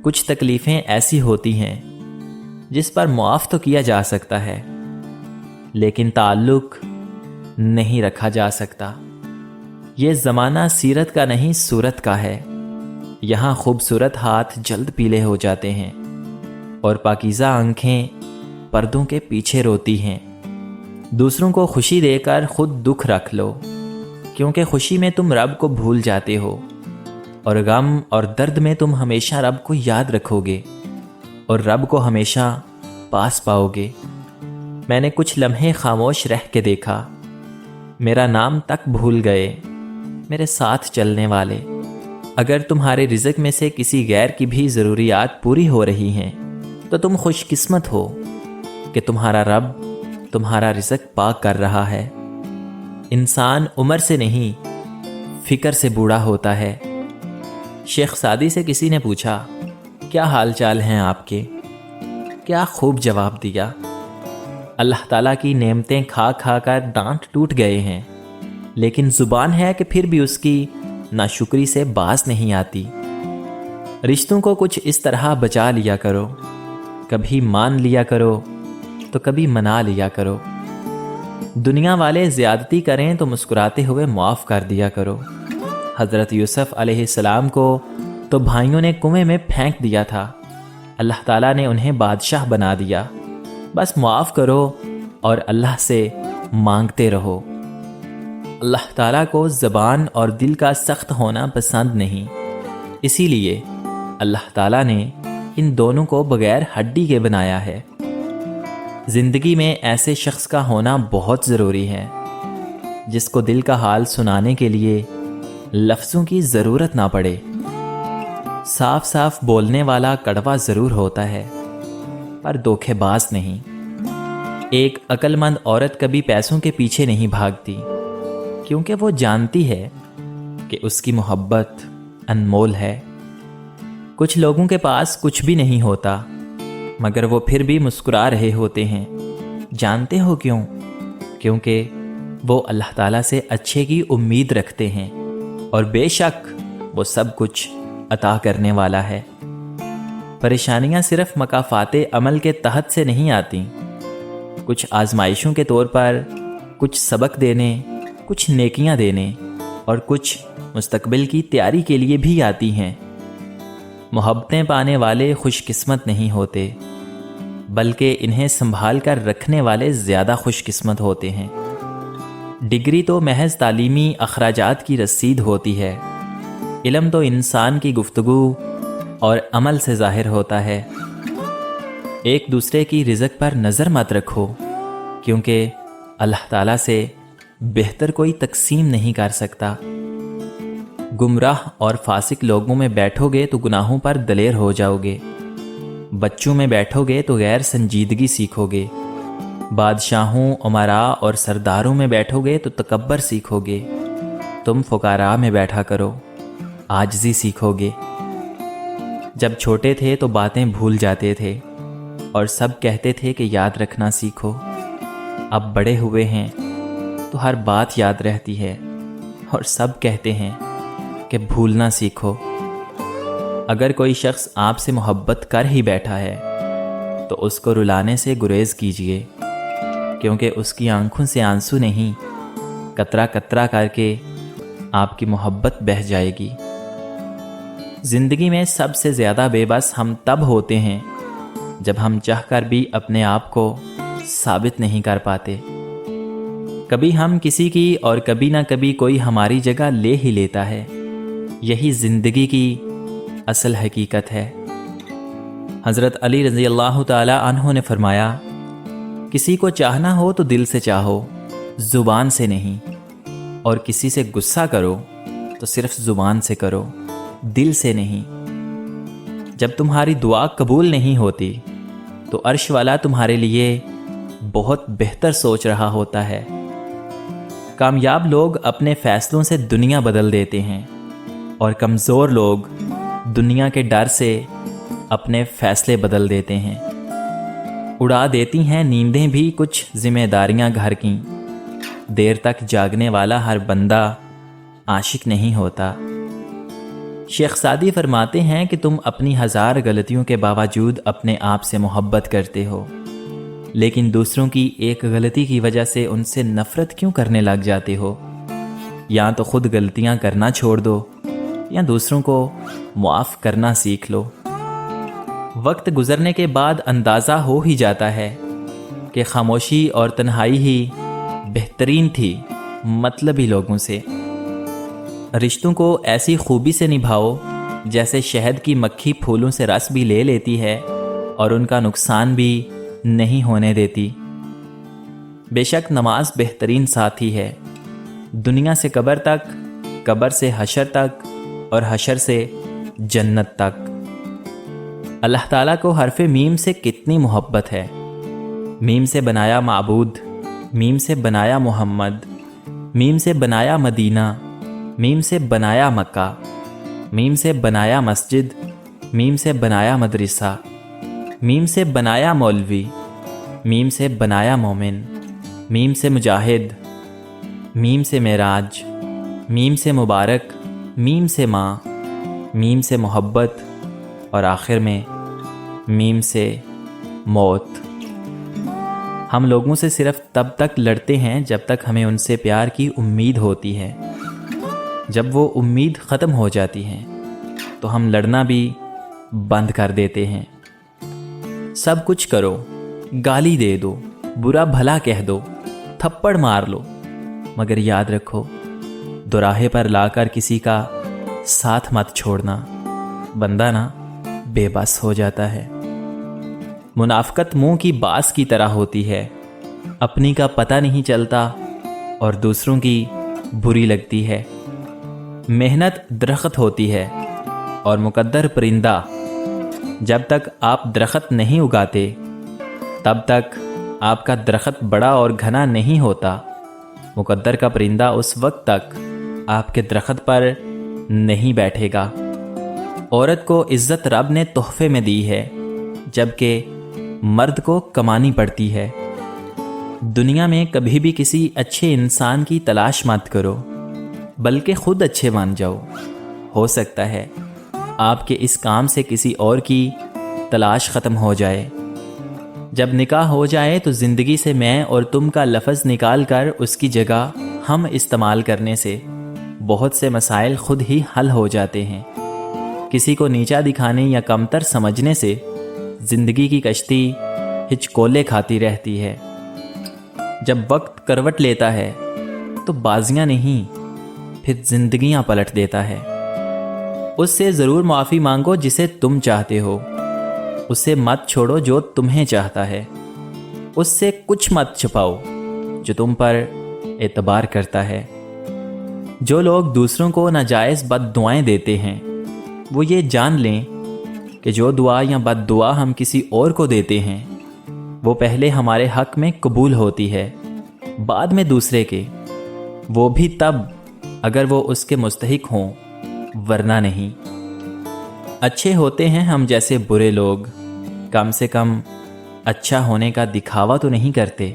کچھ تکلیفیں ایسی ہوتی ہیں جس پر معاف تو کیا جا سکتا ہے، لیکن تعلق نہیں رکھا جا سکتا۔ یہ زمانہ سیرت کا نہیں صورت کا ہے۔ یہاں خوبصورت ہاتھ جلد پیلے ہو جاتے ہیں اور پاکیزہ آنکھیں پردوں کے پیچھے روتی ہیں۔ دوسروں کو خوشی دے کر خود دکھ رکھ لو، کیونکہ خوشی میں تم رب کو بھول جاتے ہو، اور غم اور درد میں تم ہمیشہ رب کو یاد رکھو گے اور رب کو ہمیشہ پاس پاؤ گے۔ میں نے کچھ لمحے خاموش رہ کے دیکھا، میرا نام تک بھول گئے میرے ساتھ چلنے والے۔ اگر تمہارے رزق میں سے کسی غیر کی بھی ضروریات پوری ہو رہی ہیں تو تم خوش قسمت ہو کہ تمہارا رب تمہارا رزق پاک کر رہا ہے۔ انسان عمر سے نہیں فکر سے بوڑھا ہوتا ہے۔ شیخ سعدی سے کسی نے پوچھا، کیا حال چال ہیں آپ کے؟ کیا خوب جواب دیا، اللہ تعالیٰ کی نعمتیں کھا کھا کر دانت ٹوٹ گئے ہیں، لیکن زبان ہے کہ پھر بھی اس کی ناشکری سے باز نہیں آتی۔ رشتوں کو کچھ اس طرح بچا لیا کرو، کبھی مان لیا کرو تو کبھی منا لیا کرو۔ دنیا والے زیادتی کریں تو مسکراتے ہوئے معاف کر دیا کرو۔ حضرت یوسف علیہ السلام کو تو بھائیوں نے کنویں میں پھینک دیا تھا، اللہ تعالیٰ نے انہیں بادشاہ بنا دیا۔ بس معاف کرو اور اللہ سے مانگتے رہو۔ اللہ تعالیٰ کو زبان اور دل کا سخت ہونا پسند نہیں، اسی لیے اللہ تعالیٰ نے ان دونوں کو بغیر ہڈی کے بنایا ہے۔ زندگی میں ایسے شخص کا ہونا بہت ضروری ہے جس کو دل کا حال سنانے کے لیے لفظوں کی ضرورت نہ پڑے۔ صاف صاف بولنے والا کڑوا ضرور ہوتا ہے پر دھوکے باز نہیں۔ ایک عقل مند عورت کبھی پیسوں کے پیچھے نہیں بھاگتی، کیونکہ وہ جانتی ہے کہ اس کی محبت انمول ہے۔ کچھ لوگوں کے پاس کچھ بھی نہیں ہوتا مگر وہ پھر بھی مسکرا رہے ہوتے ہیں، جانتے ہو کیوں؟ کیونکہ وہ اللہ تعالیٰ سے اچھے کی امید رکھتے ہیں، اور بے شک وہ سب کچھ عطا کرنے والا ہے۔ پریشانیاں صرف مکافات عمل کے تحت سے نہیں آتی، کچھ آزمائشوں کے طور پر، کچھ سبق دینے، کچھ نیکیاں دینے اور کچھ مستقبل کی تیاری کے لیے بھی آتی ہیں۔ محبتیں پانے والے خوش قسمت نہیں ہوتے، بلکہ انہیں سنبھال کر رکھنے والے زیادہ خوش قسمت ہوتے ہیں۔ ڈگری تو محض تعلیمی اخراجات کی رسید ہوتی ہے، علم تو انسان کی گفتگو اور عمل سے ظاہر ہوتا ہے۔ ایک دوسرے کی رزق پر نظر مت رکھو، کیونکہ اللہ تعالیٰ سے بہتر کوئی تقسیم نہیں کر سکتا۔ گمراہ اور فاسق لوگوں میں بیٹھو گے تو گناہوں پر دلیر ہو جاؤ گے، بچوں میں بیٹھو گے تو غیر سنجیدگی سیکھو گے، بادشاہوں، امراء اور سرداروں میں بیٹھو گے تو تکبر سیکھو گے۔ تم فقراء میں بیٹھا کرو، عاجزی سیکھو گے۔ جب چھوٹے تھے تو باتیں بھول جاتے تھے اور سب کہتے تھے کہ یاد رکھنا سیکھو۔ اب بڑے ہوئے ہیں تو ہر بات یاد رہتی ہے اور سب کہتے ہیں کہ بھولنا سیکھو۔ اگر کوئی شخص آپ سے محبت کر ہی بیٹھا ہے تو اس کو رلانے سے گریز کیجیے، کیونکہ اس کی آنکھوں سے آنسو نہیں، قطرہ قطرہ کر کے آپ کی محبت بہہ جائے گی۔ زندگی میں سب سے زیادہ بے بس ہم تب ہوتے ہیں جب ہم چاہ کر بھی اپنے آپ کو ثابت نہیں کر پاتے۔ کبھی ہم کسی کی اور کبھی نہ کبھی کوئی ہماری جگہ لے ہی لیتا ہے۔ یہی زندگی کی اصل حقیقت ہے۔ حضرت علی رضی اللہ تعالی عنہ نے فرمایا، کسی کو چاہنا ہو تو دل سے چاہو، زبان سے نہیں، اور کسی سے غصہ کرو تو صرف زبان سے کرو، دل سے نہیں۔ جب تمہاری دعا قبول نہیں ہوتی تو عرش والا تمہارے لیے بہت بہتر سوچ رہا ہوتا ہے۔ کامیاب لوگ اپنے فیصلوں سے دنیا بدل دیتے ہیں، اور کمزور لوگ دنیا کے ڈر سے اپنے فیصلے بدل دیتے ہیں۔ اڑا دیتی ہیں نیندیں بھی کچھ ذمہ داریاں گھر کی، دیر تک جاگنے والا ہر بندہ عاشق نہیں ہوتا۔ شیخ سعدی فرماتے ہیں کہ تم اپنی 1000 غلطیوں کے باوجود اپنے آپ سے محبت کرتے ہو، لیکن دوسروں کی ایک غلطی کی وجہ سے ان سے نفرت کیوں کرنے لگ جاتے ہو؟ یا تو خود غلطیاں کرنا چھوڑ دو یا دوسروں کو معاف کرنا سیکھ لو۔ وقت گزرنے کے بعد اندازہ ہو ہی جاتا ہے کہ خاموشی اور تنہائی ہی بہترین تھی مطلبی لوگوں سے۔ رشتوں کو ایسی خوبی سے نبھاؤ جیسے شہد کی مکھی پھولوں سے رس بھی لے لیتی ہے اور ان کا نقصان بھی نہیں ہونے دیتی۔ بے شک نماز بہترین ساتھی ہے، دنیا سے قبر تک، قبر سے حشر تک اور حشر سے جنت تک۔ اللہ تعالیٰ کو حرف میم سے کتنی محبت ہے۔ میم سے بنایا معبود، میم سے بنایا محمد، میم سے بنایا مدینہ، میم سے بنایا مکہ، میم سے بنایا مسجد، میم سے بنایا مدرسہ، میم سے بنایا مولوی، میم سے بنایا مومن، میم سے مجاہد، میم سے معراج، میم سے مبارک، میم سے ماں، میم سے محبت اور آخر میں میم سے موت۔ ہم لوگوں سے صرف تب تک لڑتے ہیں جب تک ہمیں ان سے پیار کی امید ہوتی ہے۔ جب وہ امید ختم ہو جاتی ہے تو ہم لڑنا بھی بند کر دیتے ہیں۔ سب کچھ کرو، گالی دے دو، برا بھلا کہہ دو، تھپڑ مار لو، مگر یاد رکھو دوراہے پر لا کر کسی کا ساتھ مت چھوڑنا، بندہ نا بے بس ہو جاتا ہے۔ منافقت منہ کی باس کی طرح ہوتی ہے، اپنی کا پتہ نہیں چلتا اور دوسروں کی بری لگتی ہے۔ محنت درخت ہوتی ہے اور مقدر پرندہ۔ جب تک آپ درخت نہیں اگاتے تب تک آپ کا درخت بڑا اور گھنا نہیں ہوتا۔ مقدر کا پرندہ اس وقت تک آپ کے درخت پر نہیں بیٹھے گا۔ عورت کو عزت رب نے تحفے میں دی ہے، جبکہ مرد کو کمانی پڑتی ہے۔ دنیا میں کبھی بھی کسی اچھے انسان کی تلاش مت کرو، بلکہ خود اچھے بن جاؤ۔ ہو سکتا ہے آپ کے اس کام سے کسی اور کی تلاش ختم ہو جائے۔ جب نکاح ہو جائے تو زندگی سے میں اور تم کا لفظ نکال کر اس کی جگہ ہم استعمال کرنے سے بہت سے مسائل خود ہی حل ہو جاتے ہیں۔ کسی کو نیچا دکھانے یا کمتر سمجھنے سے زندگی کی کشتی ہچکولے کھاتی رہتی ہے۔ جب وقت کروٹ لیتا ہے تو بازیاں نہیں پھر زندگیاں پلٹ دیتا ہے۔ اس سے ضرور معافی مانگو جسے تم چاہتے ہو، اسے مت چھوڑو جو تمہیں چاہتا ہے۔ اس سے کچھ مت چھپاؤ جو تم پر اعتبار کرتا ہے۔ جو لوگ دوسروں کو ناجائز بد دعائیں دیتے ہیں وہ یہ جان لیں کہ جو دعا یا بد دعا ہم کسی اور کو دیتے ہیں وہ پہلے ہمارے حق میں قبول ہوتی ہے، بعد میں دوسرے کے، وہ بھی تب اگر وہ اس کے مستحق ہوں، ورنہ نہیں۔ اچھے ہوتے ہیں ہم جیسے برے لوگ، کم سے کم اچھا ہونے کا دکھاوا تو نہیں کرتے۔